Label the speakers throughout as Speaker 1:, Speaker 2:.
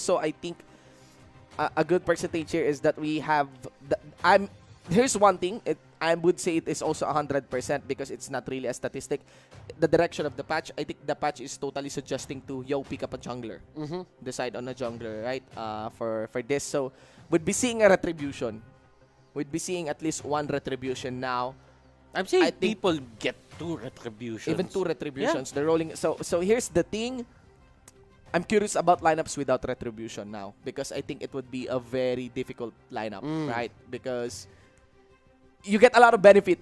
Speaker 1: also, I think a good percentage here is that we have. Here's one thing. I would say it is also 100% because it's not really a statistic. The direction of the patch, I think the patch is totally suggesting to pick up a jungler. Decide on a jungler, right? For this, so we'd be seeing a retribution. We'd be seeing at least one retribution now.
Speaker 2: I'm saying people get 2 retributions.
Speaker 1: Even 2 retributions. They're rolling. So here's the thing. I'm curious about lineups without retribution now because I think it would be a very difficult lineup, right? Because you get a lot of benefit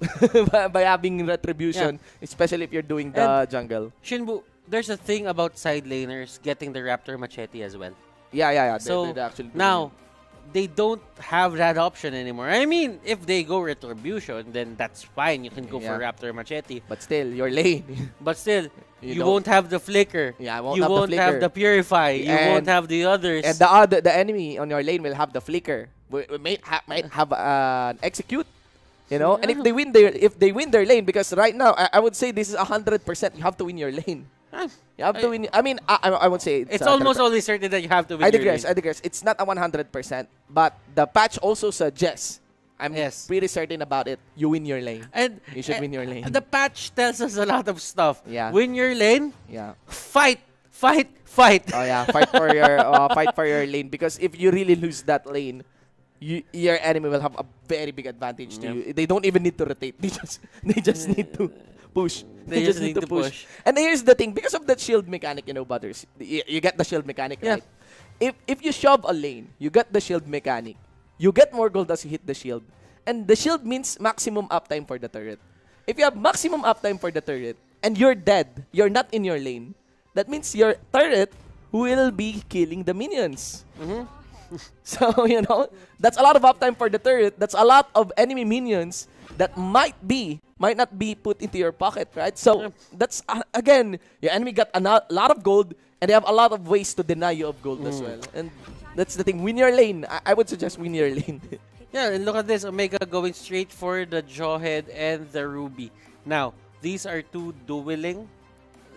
Speaker 1: by having retribution, especially if you're doing the jungle.
Speaker 2: Shinbu, there's a thing about side laners getting the Raptor Machete as well.
Speaker 1: Yeah.
Speaker 2: So
Speaker 1: they actually
Speaker 2: now, they don't have that option anymore. I mean, if they go retribution, then that's fine. You can go for Raptor Machete.
Speaker 1: But still, your lane.
Speaker 2: But still, you won't have the flicker.
Speaker 1: Yeah,
Speaker 2: you won't have the purify. You won't have the others.
Speaker 1: And the enemy on your lane will have the flicker. We might have an execute. You know, and if they win their lane, because right now I would say this is 100%. You have to win your lane. You have to win. I mean, I won't say
Speaker 2: it's almost always certain that you have to win.
Speaker 1: I digress. It's not a 100%, but the patch also suggests. I'm pretty certain about it. You win your lane, and you should win your lane.
Speaker 2: The patch tells us a lot of stuff.
Speaker 1: Yeah.
Speaker 2: Win your lane.
Speaker 1: Yeah.
Speaker 2: Fight.
Speaker 1: Oh yeah, fight for your lane, because if you really lose that lane, your enemy will have a very big advantage to you. They don't even need to rotate. They just need to push.
Speaker 2: They just need to push.
Speaker 1: And here's the thing, because of that shield mechanic, Butters, you get the shield mechanic, right? If you shove a lane, you get the shield mechanic. You get more gold as you hit the shield. And the shield means maximum uptime for the turret. If you have maximum uptime for the turret and you're dead, you're not in your lane, that means your turret will be killing the minions. So, that's a lot of uptime for the turret. That's a lot of enemy minions that might not be put into your pocket, right? So, that's, again, your enemy got a lot of gold, and they have a lot of ways to deny you of gold as well. And that's the thing. Win your lane. I would suggest win your lane.
Speaker 2: Yeah, and look at this. Omega going straight for the Jawhead and the Ruby. Now, these are 2 dueling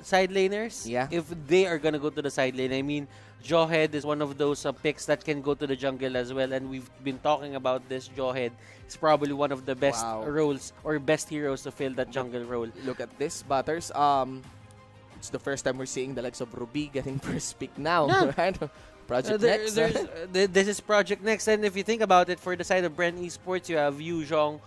Speaker 2: side laners.
Speaker 1: Yeah.
Speaker 2: If they are going to go to the side lane, I mean, Jawhead is one of those picks that can go to the jungle as well, and we've been talking about this. Jawhead is probably one of the best roles or best heroes to fill that jungle role.
Speaker 1: Look at this, Butters. It's the first time we're seeing the likes of Ruby getting first pick now, right? Project Next.
Speaker 2: This is Project Next, and if you think about it, for the side of BREN Esports, you have Yu Zhong,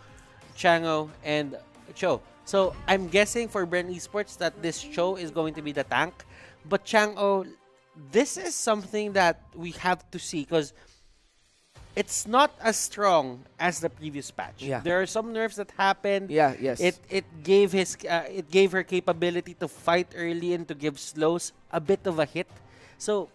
Speaker 2: Chango, and Cho. So I'm guessing for BREN Esports that this Cho is going to be the tank, but Chango, this is something that we have to see because it's not as strong as the previous patch.
Speaker 1: Yeah.
Speaker 2: There are some nerfs that happened.
Speaker 1: Yeah, yes.
Speaker 2: It gave her capability to fight early and to give slows a bit of a hit. So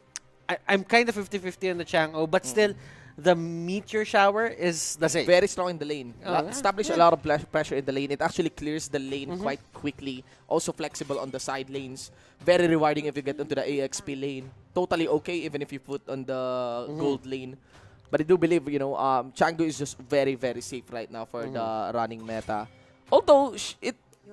Speaker 2: I'm kind of 50-50 on the Chango, but still, the Meteor Shower is the same.
Speaker 1: Very strong in the lane. Establish a lot of pressure in the lane. It actually clears the lane quite quickly. Also flexible on the side lanes. Very rewarding if you get into the AXP lane. Totally okay even if you put on the gold lane. But I do believe, Chango is just very, very safe right now for the running meta. Although,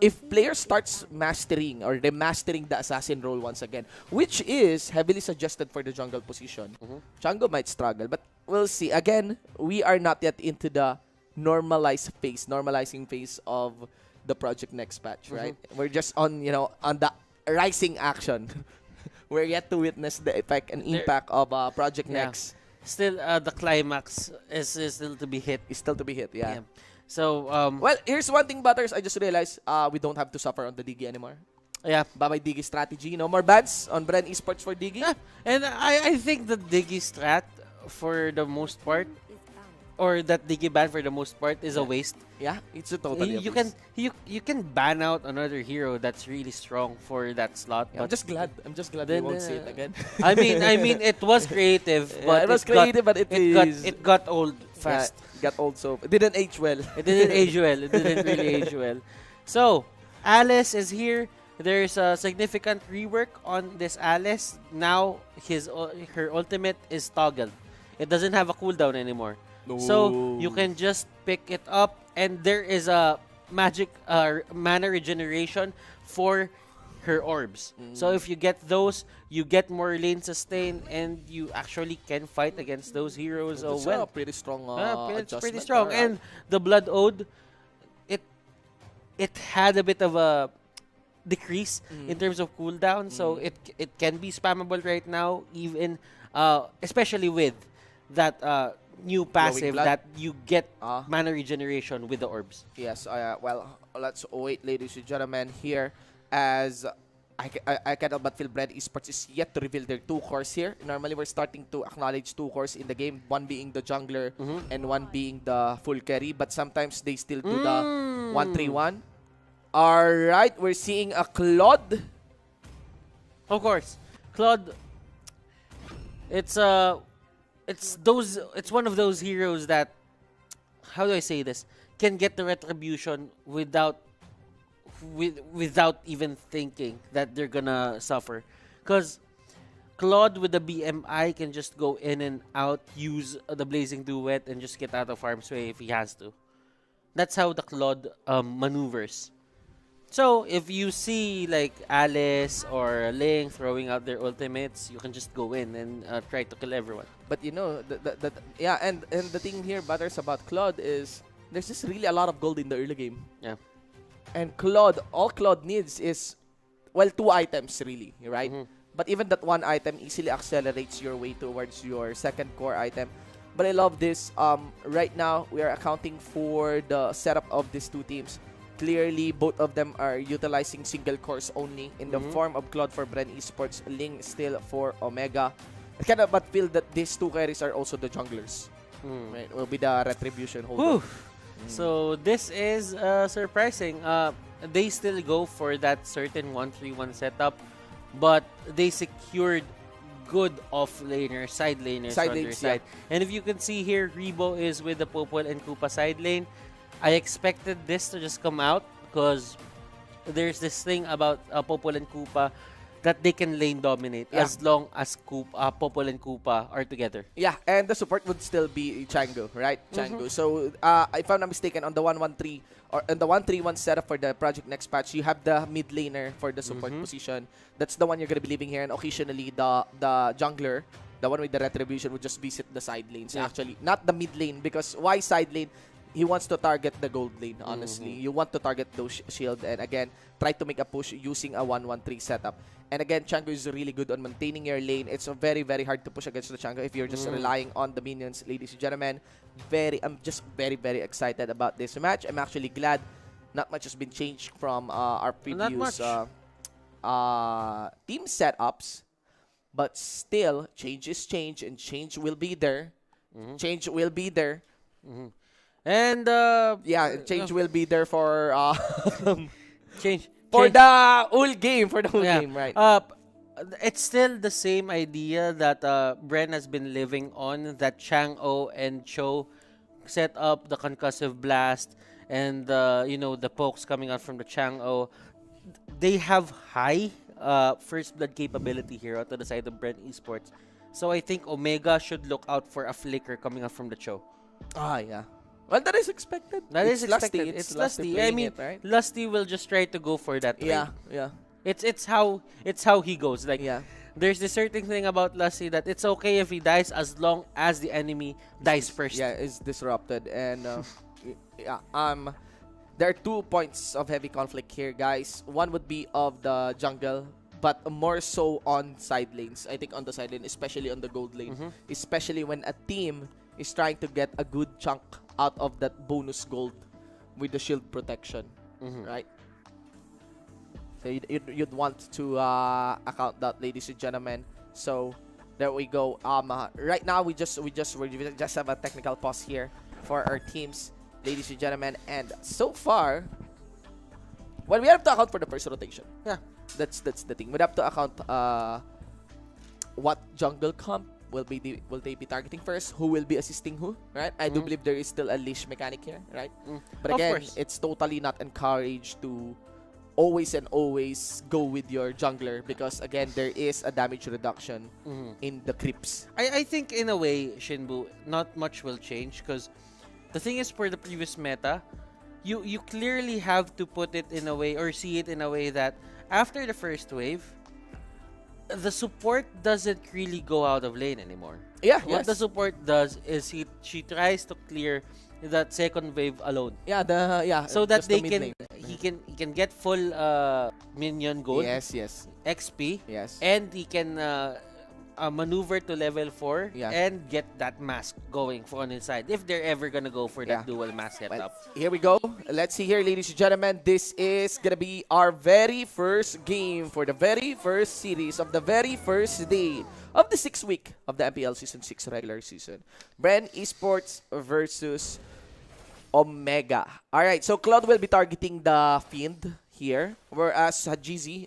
Speaker 1: if players starts mastering or remastering the assassin role once again, which is heavily suggested for the jungle position, Chango might struggle. But we'll see. Again, we are not yet into the normalizing phase of the Project Next patch, right? We're just on, on the rising action. We're yet to witness the effect and impact of Project Next.
Speaker 2: Still, the climax is still to be hit.
Speaker 1: It's still to be hit, yeah.
Speaker 2: So,
Speaker 1: well, here's one thing, Butters. I just realized we don't have to suffer on the Digi anymore.
Speaker 2: Yeah.
Speaker 1: Bye-bye Digi strategy. No more bans on BREN Esports for Digi.
Speaker 2: Yeah. And I think the Digi strat, for the most part, or that Digi ban for the most part, is a waste.
Speaker 1: Yeah, it's a totally
Speaker 2: you can ban out another hero that's really strong for that slot.
Speaker 1: Yeah,
Speaker 2: but
Speaker 1: I'm just glad we won't see it again.
Speaker 2: I mean, it was creative, but
Speaker 1: it was creative, but
Speaker 2: it got old fast.
Speaker 1: Yeah, it got old, so it didn't age well.
Speaker 2: It didn't age well. It didn't really age well. So, Alice is here. There's a significant rework on this Alice. Now, her ultimate is toggled. It doesn't have a cooldown anymore. So, you can just pick it up, and there is a magic mana regeneration for her orbs. So if you get those, you get more lane sustain, and you actually can fight against those heroes.
Speaker 1: That's
Speaker 2: Well,
Speaker 1: a pretty strong
Speaker 2: it's pretty
Speaker 1: adjustment.
Speaker 2: strong.
Speaker 1: Alright.
Speaker 2: And the Blood Ode, it it had a bit of a decrease in terms of cooldown, so it can be spammable right now, even especially with that new passive
Speaker 1: blood.
Speaker 2: that you get
Speaker 1: Ah.
Speaker 2: mana regeneration with the orbs.
Speaker 1: Yes, well, let's wait, ladies and gentlemen, here as I cannot but feel BREN Esports is yet to reveal their 2 cores here. Normally, we're starting to acknowledge 2 cores in the game, one being the jungler and one being the full carry, but sometimes they still do the 1-3-1. Alright, we're seeing a Claude.
Speaker 2: Of course, Claude. It's one of those heroes that, how do I say this, can get the retribution without even thinking that they're gonna suffer, because Claude with the BMI can just go in and out, use the Blazing Duet, and just get out of harm's way if he has to. That's how the Claude maneuvers. So if you see like Alice or Ling throwing out their ultimates, you can just go in and try to kill everyone.
Speaker 1: But you know, yeah, and the thing here, Butters, about Claude is there's just really a lot of gold in the early game.
Speaker 2: Yeah.
Speaker 1: And Claude, all Claude needs is, well, 2 items really, right? But even that 1 item easily accelerates your way towards your second core item. But I love this. Right now, we are accounting for the setup of these 2 teams. Clearly, both of them are utilizing single cores only in the form of Claude for BREN Esports, Ling still for Omega. I cannot but feel that these 2 carries are also the junglers. Right? Will be the retribution holder.
Speaker 2: So this is surprising. They still go for that certain 1-3-1 setup, but they secured good off-laners, side laners on their side. And if you can see here, Rebo is with the Popol and Koopa side lane. I expected this to just come out because there's this thing about Popol and Koopa that they can lane dominate as long as Popol and Koopa are together.
Speaker 1: Yeah, and the support would still be Chango, right? Chango. So, if I'm not mistaken, on the 1-1-3 or on the 1-3-1 setup for the Project Next patch, you have the mid laner for the support position. That's the one you're gonna be leaving here, and occasionally the jungler, the one with the retribution, would just visit the side lanes. Actually, not the mid lane, because why side lane? He wants to target the gold lane, honestly. You want to target those shield, and again, try to make a push using a 1-1-3 setup. And again, Chango is really good on maintaining your lane. It's very, very hard to push against the Chango if you're just relying on the minions, ladies and gentlemen. I'm just very, very excited about this match. I'm actually glad not much has been changed from our previous team setups. But still, change is change, and change will be there. Change will be there.
Speaker 2: And
Speaker 1: yeah, change will be there for
Speaker 2: change
Speaker 1: for the whole game, game, right?
Speaker 2: It's still the same idea that BREN has been living on, that Chang'o and Cho set up the concussive blast and the pokes coming out from the Chang'o. They have high first blood capability here out to the side of BREN Esports. So I think Omega should look out for a flicker coming out from the Cho.
Speaker 1: Yeah. Well, that is expected.
Speaker 2: That is expected.
Speaker 1: Lusty.
Speaker 2: It's Lusty. I mean,
Speaker 1: right?
Speaker 2: Lusty will just try to go for that.
Speaker 1: Yeah,
Speaker 2: trade.
Speaker 1: yeah.
Speaker 2: It's how he goes. Like, there's this certain thing about Lusty that it's okay if he dies as long as the enemy dies first.
Speaker 1: Yeah, is disrupted, and there are 2 points of heavy conflict here, guys. One would be of the jungle, but more so on side lanes. I think on the side lane, especially on the gold lane, especially when a team is trying to get a good chunk out of that bonus gold with the shield protection, right? So you'd want to account that, ladies and gentlemen. So there we go. Right now we just have a technical pause here for our teams, ladies and gentlemen. And so far, well, we have to account for the first rotation. Yeah, that's the thing. We have to account what jungle comp will they be targeting first? Who will be assisting who? Right? I do believe there is still a leash mechanic here, right? But again, it's totally not encouraged to always go with your jungler, because again, there is a damage reduction in the creeps.
Speaker 2: I think in a way, Shinbu, not much will change, because the thing is, for the previous meta, you clearly have to put it in a way, or see it in a way, that after the first wave, the support doesn't really go out of lane anymore.
Speaker 1: Yeah,
Speaker 2: What the support does is she tries to clear that second wave alone. So that
Speaker 1: just the
Speaker 2: they
Speaker 1: mid
Speaker 2: can
Speaker 1: lane.
Speaker 2: he can get full minion gold,
Speaker 1: Yes.
Speaker 2: XP,
Speaker 1: Yes.
Speaker 2: and he can maneuver to level 4
Speaker 1: Yeah.
Speaker 2: and get that mask going on his side if they're ever gonna go for that dual mask
Speaker 1: Well,
Speaker 2: setup.
Speaker 1: here we go. Let's see here, ladies and gentlemen. This is gonna be our very first game for the very first series of the very first day of the 6th week of the MPL Season 6 regular season. BREN Esports versus Omega. Alright, so Cloud will be targeting the Fiend here, whereas Hajizi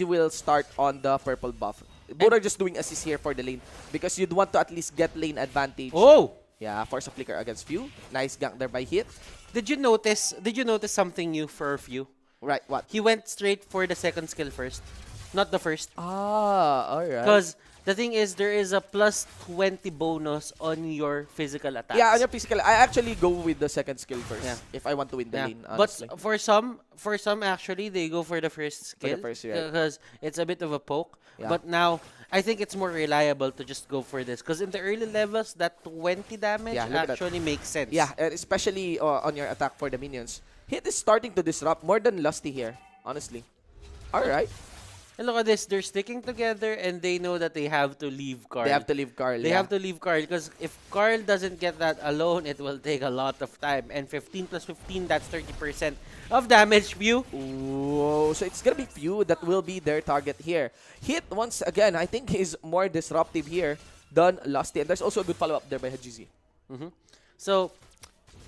Speaker 1: will start on the purple buff. Both are just doing assist here for the lane because you'd want to at least get lane advantage.
Speaker 2: Oh!
Speaker 1: Yeah, force a flicker against Few. Nice gank there by Hit.
Speaker 2: Did you notice something new for Few?
Speaker 1: Right, what?
Speaker 2: He went straight for the second skill first, not the first.
Speaker 1: Alright.
Speaker 2: Because the thing is, there is a plus 20 bonus on your physical attacks.
Speaker 1: Yeah, on your physical, I actually go with the second skill first
Speaker 2: Yeah.
Speaker 1: if I want to win the lane,
Speaker 2: But
Speaker 1: honestly.
Speaker 2: for some actually, they go for the first skill
Speaker 1: first, yeah.
Speaker 2: because it's a bit of a poke.
Speaker 1: Yeah.
Speaker 2: But now, I think it's more reliable to just go for this because in the early levels, that 20 damage
Speaker 1: Yeah, look at that.
Speaker 2: actually makes sense.
Speaker 1: Yeah, and especially on your attack for the minions. Hit is starting to disrupt more than Lusty here, honestly. Alright.
Speaker 2: And look at this, they're sticking together and they know that they have to leave Carl.
Speaker 1: They have to leave Carl.
Speaker 2: They have to leave Carl because if Carl doesn't get that alone, it will take a lot of time. And 15 plus 15, that's 30% of damage view.
Speaker 1: Whoa, so it's gonna be Few that will be their target here. Hit, once again, I think he's more disruptive here than Lusty. And there's also a good follow-up there by Hajizi.
Speaker 2: So,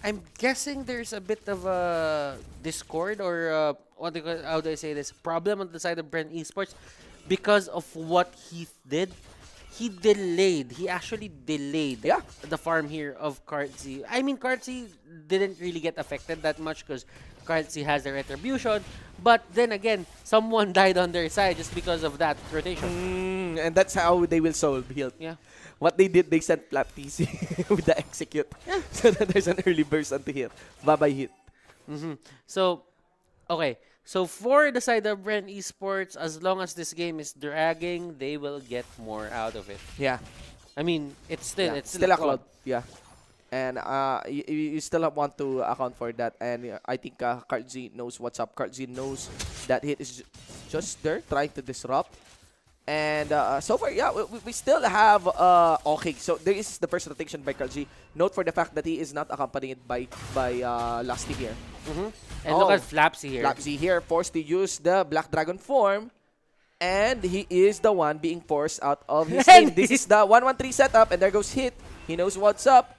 Speaker 2: I'm guessing there's a bit of a discord or how do I say this? Problem on the side of BREN Esports because of what Heath did. He delayed. He actually delayed the farm here of Kartzi. I mean, Kartzi didn't really get affected that much because Kartzi has the retribution. But then again, someone died on their side just because of that rotation.
Speaker 1: And that's how they will solve health.
Speaker 2: Yeah.
Speaker 1: What they did, they sent Flap TC with the execute. So that there's an early burst onto Hit. Bye-bye Hit.
Speaker 2: So, okay. So for the side of BREN Esports, as long as this game is dragging, they will get more out of it.
Speaker 1: Yeah.
Speaker 2: I mean, it's still
Speaker 1: a Cloud. Yeah. And you still want to account for that. And I think Kartzi knows what's up. Kartzi knows that Hit is just there trying to disrupt. And so far, yeah, we still have okay. So there is the first rotation by Kartzi. Note for the fact that he is not accompanied by Lusty here.
Speaker 2: And look at Flapsy here.
Speaker 1: Flapsy here forced to use the Black Dragon form. And he is the one being forced out of his lane. This is the 1-1-3 setup. And there goes Hit. He knows what's up.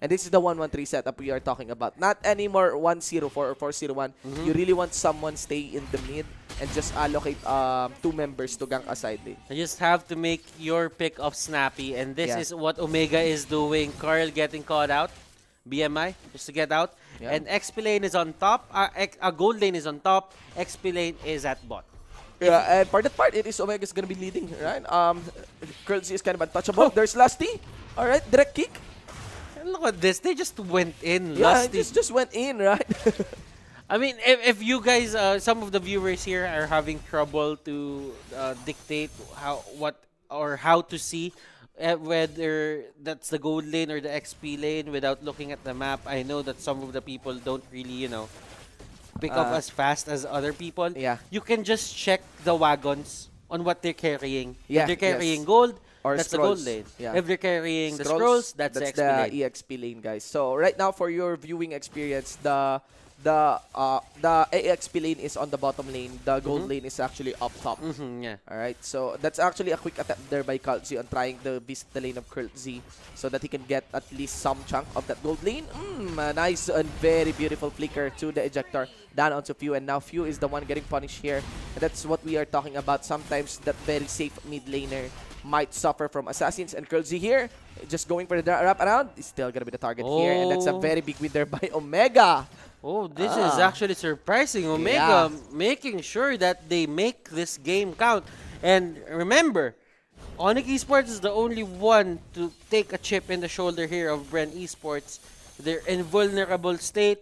Speaker 1: And this is the 1-1-3 setup we are talking about. Not anymore 1-0-4 or 4-0-1. You really want someone stay in the mid and just allocate 2 members to gank aside.
Speaker 2: You just have to make your pick of Snappy. And this is what Omega is doing. Carl getting caught out. BMI, just to get out.
Speaker 1: Yeah.
Speaker 2: And XP lane is on top. Gold lane is on top. XP lane is at bot.
Speaker 1: Yeah, and for that part, it is Omega's gonna be leading, right? Curlzy is kind of untouchable. There's Lusty. Alright, direct kick.
Speaker 2: And look at this. They just went in.
Speaker 1: Yeah,
Speaker 2: Lusty.
Speaker 1: just went in, right?
Speaker 2: I mean, if you guys, some of the viewers here are having trouble to dictate how to see whether that's the gold lane or the XP lane without looking at the map, I know that some of the people don't really, pick up as fast as other people.
Speaker 1: Yeah.
Speaker 2: You can just check the wagons on what they're carrying.
Speaker 1: Yeah,
Speaker 2: If they're carrying
Speaker 1: yes.
Speaker 2: gold,
Speaker 1: Or
Speaker 2: that's
Speaker 1: scrolls.
Speaker 2: the gold lane.
Speaker 1: Yeah.
Speaker 2: If they're carrying the scrolls, that's the XP lane.
Speaker 1: EXP lane, guys. So right now, for your viewing experience, the AXP lane is on the bottom lane. The gold lane is actually up top.
Speaker 2: Yeah.
Speaker 1: Alright, so that's actually a quick attempt there by Kartzi on trying to visit the lane of Kurtz so that he can get at least some chunk of that gold lane. A nice and very beautiful flicker to the ejector down onto Few, and now Few is the one getting punished here. And that's what we are talking about. Sometimes that very safe mid laner might suffer from assassins, and Kurtz here just going for the wrap around is still gonna be the target here, and that's a very big win there by Omega.
Speaker 2: Oh, this is actually surprising. Omega making sure that they make this game count. And remember, Onyx Esports is the only one to take a chip in the shoulder here of BREN Esports. Their invulnerable state.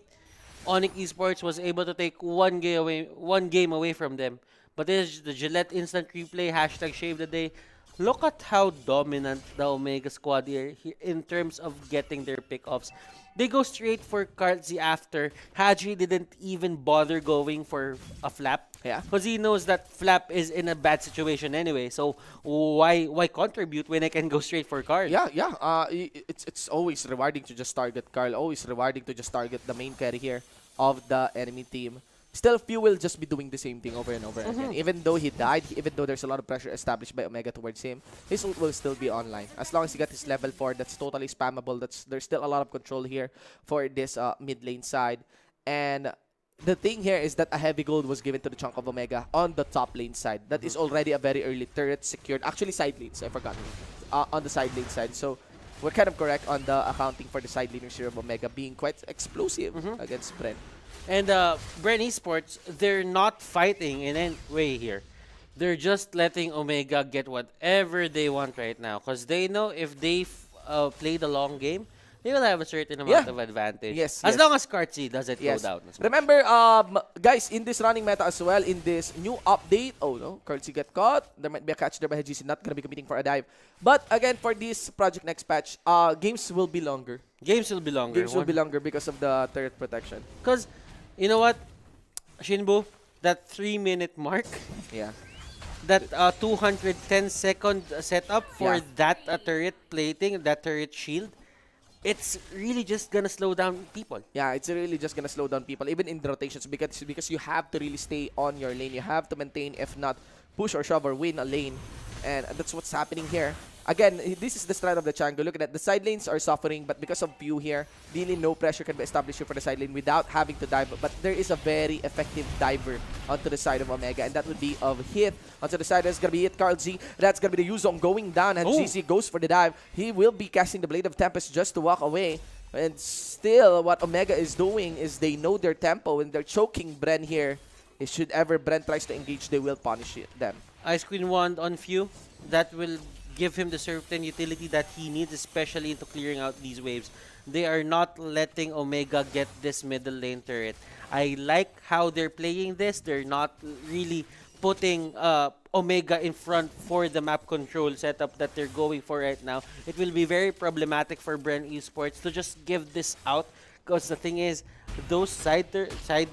Speaker 2: Onyx Esports was able to take one game away from them. But there's the Gillette Instant Replay, hashtag Shave the Day. Look at how dominant the Omega squad here in terms of getting their pickoffs. They go straight for Kartzi after. Haji didn't even bother going for a flap.
Speaker 1: Yeah.
Speaker 2: Because he knows that flap is in a bad situation anyway. So why contribute when I can go straight for Karl?
Speaker 1: Yeah, yeah. It's always rewarding to just target Karl. Always rewarding to just target the main carry here of the enemy team. Still, Few will just be doing the same thing over and over again. Even though he died, even though there's a lot of pressure established by Omega towards him, his ult will still be online. As long as he got his level 4, that's totally spammable. There's still a lot of control here for this mid lane side. And the thing here is that a heavy gold was given to the chunk of Omega on the top lane side. That is already a very early turret secured. Actually, side lanes, I forgot. On the side lane side. So we're kind of correct on the accounting for the side laners here of Omega being quite explosive against BREN.
Speaker 2: And BREN Esports, they're not fighting in any way here. They're just letting Omega get whatever they want right now. Because they know if they play the long game, they will have a certain amount of advantage.
Speaker 1: Yes,
Speaker 2: as long as Kartzi doesn't go down.
Speaker 1: Remember, guys, in this running meta as well, in this new update, oh no, Kartzi get caught. There might be a catch there by GC, not going to be committing for a dive. But again, for this Project Next patch, games will be longer.
Speaker 2: Games will be longer.
Speaker 1: Games will be longer because of the turret protection.
Speaker 2: Because, you know what, Shinbu, that 3-minute mark,
Speaker 1: yeah,
Speaker 2: that 210-second setup for that turret plating, that turret shield, it's really just gonna slow down people.
Speaker 1: Yeah, it's really just gonna slow down people, even in the rotations, because you have to really stay on your lane. You have to maintain, if not push or shove or win a lane, and that's what's happening here. Again, this is the strat of the Chango. Look at that. The side lanes are suffering, but because of Pew here, really no pressure can be established here for the side lane without having to dive. But there is a very effective diver onto the side of Omega, and that would be of Hit. Onto the side, that's going to be it, Karl Z. That's going to be the Yuzong going down, and GC goes for the dive. He will be casting the Blade of Tempest just to walk away. And still, what Omega is doing is they know their tempo, and they're choking BREN here. If should ever BREN tries to engage, they will punish them.
Speaker 2: Ice Queen Wand on Few. That will give him the certain utility that he needs, especially into clearing out these waves. They are not letting Omega get this middle lane turret. I like how they're playing this. They're not really putting Omega in front for the map control setup that they're going for right now. It will be very problematic for BREN Esports to just give this out, because the thing is, those side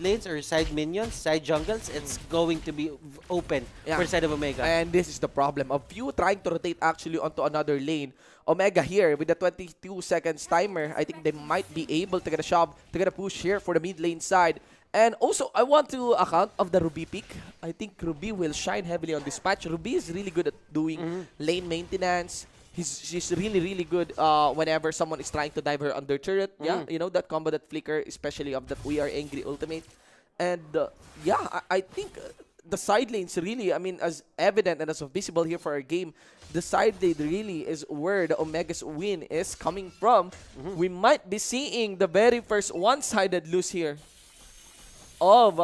Speaker 2: lanes or side minions, side jungles, it's going to be open for the side of Omega.
Speaker 1: And this is the problem of you trying to rotate actually onto another lane. Omega here with the 22 seconds timer, I think they might be able to get a shove, to get a push here for the mid lane side. And also, I want to account of the Ruby pick. I think Ruby will shine heavily on this patch. Ruby is really good at doing lane maintenance. She's really, really good whenever someone is trying to dive her under turret. Yeah, you know, that combo, that flicker, especially of that We Are Angry ultimate. And yeah, I think the side lanes really, I mean, as evident and as visible here for our game, the side lane really is where the Omega's win is coming from. We might be seeing the very first one-sided lose here of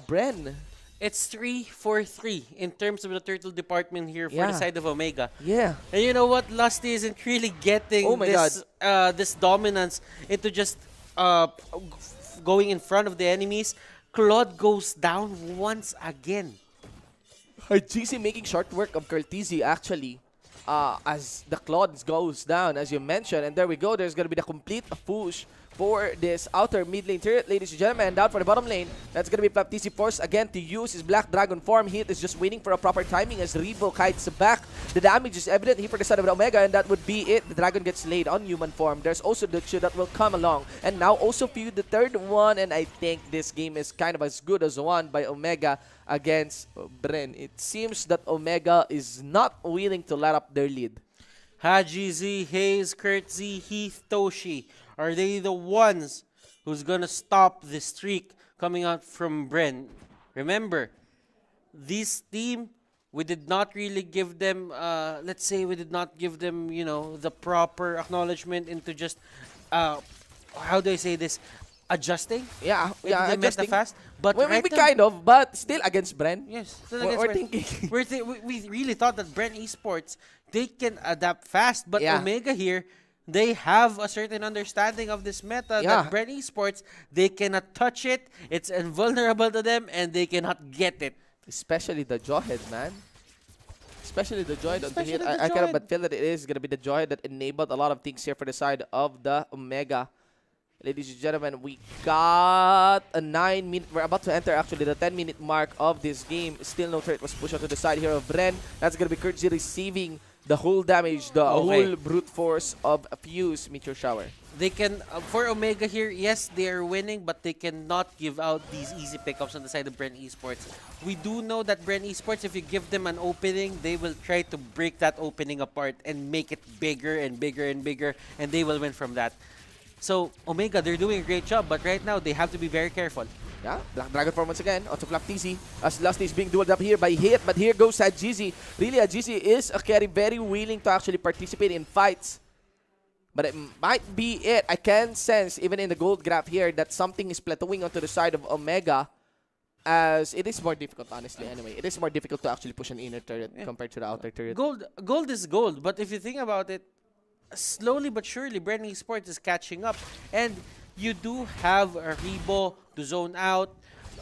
Speaker 1: BREN.
Speaker 2: It's 3-4-3 in terms of the turtle department here for the side of Omega.
Speaker 1: Yeah.
Speaker 2: And you know what? Lusty isn't really getting this dominance into just going in front of the enemies. Claude goes down once again.
Speaker 1: GC making short work of Curtizi actually as the Claude goes down, as you mentioned. And there we go. There's going to be the complete push for this outer mid lane turret, ladies and gentlemen. And down for the bottom lane, that's going to be Baptiste forced again to use his Black Dragon form. Hit is just waiting for a proper timing as Revo kites back. The damage is evident here for the side of the Omega, and that would be it. The Dragon gets laid on human form. There's also the Chu that will come along. And now also Few, the third one, and I think this game is kind of as good as one by Omega against BREN. It seems that Omega is not willing to let up their lead.
Speaker 2: Haji Z, Hayes, Kurt Z, Heath, Toshi. Are they the ones who's gonna stop the streak coming out from BREN? Remember, this team, we did not really give them, let's say we did not give them, you know, the proper acknowledgement into just, how do I say this, adjusting?
Speaker 1: Yeah,
Speaker 2: adjusting. Fast, but
Speaker 1: well, maybe kind of, but still against BREN.
Speaker 2: Yes,
Speaker 1: still against we're thinking.
Speaker 2: we really thought that BREN Esports, they can adapt fast, but Omega here, they have a certain understanding of this meta that BREN Esports, they cannot touch it, it's invulnerable to them, and they cannot get it.
Speaker 1: Especially the Jawhead, man. Especially the Jawhead onto hit.
Speaker 2: Especially the
Speaker 1: I kind of
Speaker 2: Jawhead.
Speaker 1: but feel that it is going to be the Jawhead that enabled a lot of things here for the side of the Omega. Ladies and gentlemen, we got a 9-minute. We're about to enter actually the 10-minute mark of this game. Still no turret was pushed onto the side here of BREN. That's going to be Kurtzy receiving the whole damage, the whole brute force of a Fuse Meteor Shower.
Speaker 2: They can, for Omega here, yes, they are winning, but they cannot give out these easy pickups on the side of BREN Esports. We do know that BREN Esports, if you give them an opening, they will try to break that opening apart and make it bigger and bigger and bigger, and they will win from that. So, Omega, they're doing a great job, but right now, they have to be very careful.
Speaker 1: Yeah, Black Dragon form once again onto FlapTZ as Lusty is being dueled up here by Hit, but here goes Hajizi. Really, Hajizi is a carry very willing to actually participate in fights. But it might be it. I can sense, even in the gold graph here, that something is plateauing onto the side of Omega, as it is more difficult, honestly, anyway. It is more difficult to actually push an inner turret compared to the outer turret.
Speaker 2: Gold is gold, but if you think about it, slowly but surely, BREN Esports is catching up. And you do have a Rebo to zone out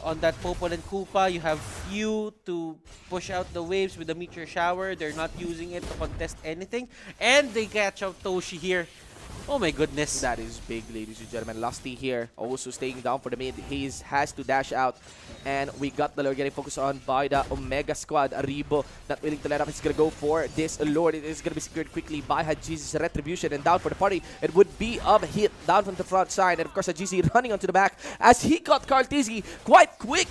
Speaker 2: on that Popol and Koopa. You have Few to push out the waves with the Meteor Shower. They're not using it to contest anything. And they catch out Toshi here. Oh my goodness.
Speaker 1: That is big, ladies and gentlemen. Lusty here also staying down for the mid. He has to dash out. And we got the lure getting focused on by the Omega squad. Aribo not willing to let up. He's going to go for this lure. It is going to be secured quickly by Hajizi's Retribution. And down for the party, it would be a hit down from the front side. And of course, Hajizi running onto the back as he got Kartizi quite quick.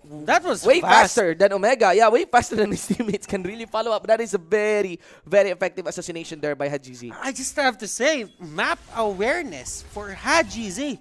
Speaker 2: That was
Speaker 1: way
Speaker 2: fast.
Speaker 1: faster than Omega. Yeah, way faster than his teammates can really follow up. That is a very, very effective assassination there by Hajizi.
Speaker 2: I just have to say, map awareness for Hajizi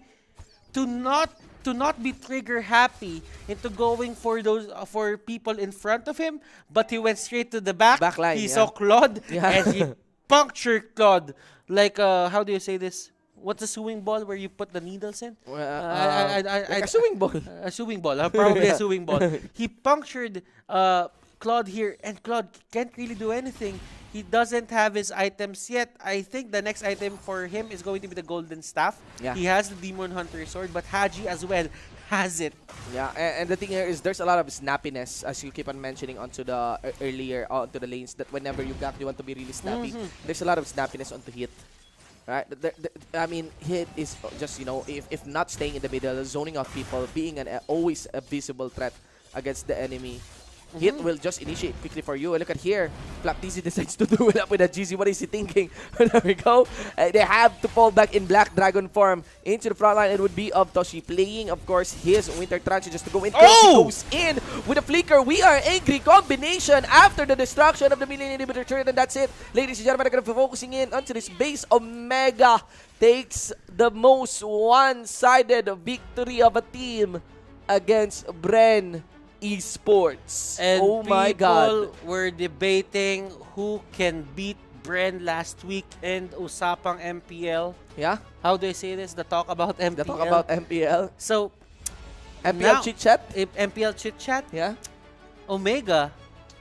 Speaker 2: to not be trigger happy into going for those for people in front of him, but he went straight to the back
Speaker 1: line.
Speaker 2: He saw Claude and he punctured Claude like how do you say this? What's a sewing ball where you put the needles in?
Speaker 1: Like a sewing ball.
Speaker 2: A sewing ball. Probably a sewing ball. He punctured Claude here, and Claude can't really do anything. He doesn't have his items yet. I think the next item for him is going to be the Golden Staff.
Speaker 1: Yeah.
Speaker 2: He has the Demon Hunter Sword, but Haji as well has it.
Speaker 1: Yeah, and the thing here is there's a lot of snappiness, as you keep on mentioning onto the earlier onto the lanes, that whenever you want to be really snappy, there's a lot of snappiness onto Hit. Right, I mean, Hit is just, you know, if not staying in the middle, zoning out people, being always a visible threat against the enemy. Hit will just initiate quickly for you. And look at here, FlapTZ decides to duel up with a GZ. What is he thinking? There we go. They have to fall back in Black Dragon form into the front line. It would be of Toshi playing, of course, his Winter Trance just to go in.
Speaker 2: Oh!
Speaker 1: Goes in with a flicker. We are angry combination after the destruction of the Million Inhibitor turret, and that's it. Ladies and gentlemen, I'm going to be focusing in onto this base. Omega takes the most one-sided victory of a team against BREN Esports.
Speaker 2: And
Speaker 1: oh my god.
Speaker 2: people were debating who can beat BREN last week and Usapang MPL.
Speaker 1: Yeah?
Speaker 2: How do I say this? The talk about MPL.
Speaker 1: The talk about MPL.
Speaker 2: So,
Speaker 1: MPL
Speaker 2: now,
Speaker 1: chit chat?
Speaker 2: MPL chit chat.
Speaker 1: Yeah?
Speaker 2: Omega,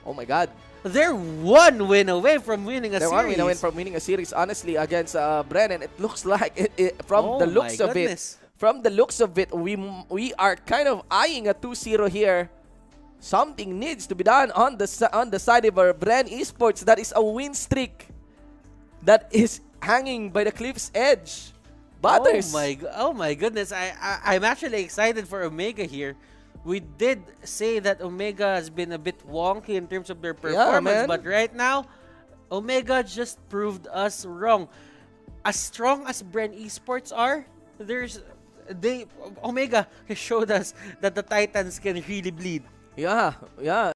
Speaker 1: Oh my god.
Speaker 2: they're one win away from winning a
Speaker 1: They're
Speaker 2: series.
Speaker 1: one win from winning a series, honestly, against BREN, and it looks like, from the looks of it, from the looks of it, we are kind of eyeing a 2-0 here. Something needs to be done on the side of our BREN Esports. That is a win streak that is hanging by the cliff's edge. Butters.
Speaker 2: Oh my goodness. I'm actually excited for Omega here. We did say that Omega has been a bit wonky in terms of their performance, but right now, Omega just proved us wrong. As strong as BREN Esports are, Omega has showed us that the Titans can really bleed.
Speaker 1: Yeah, yeah.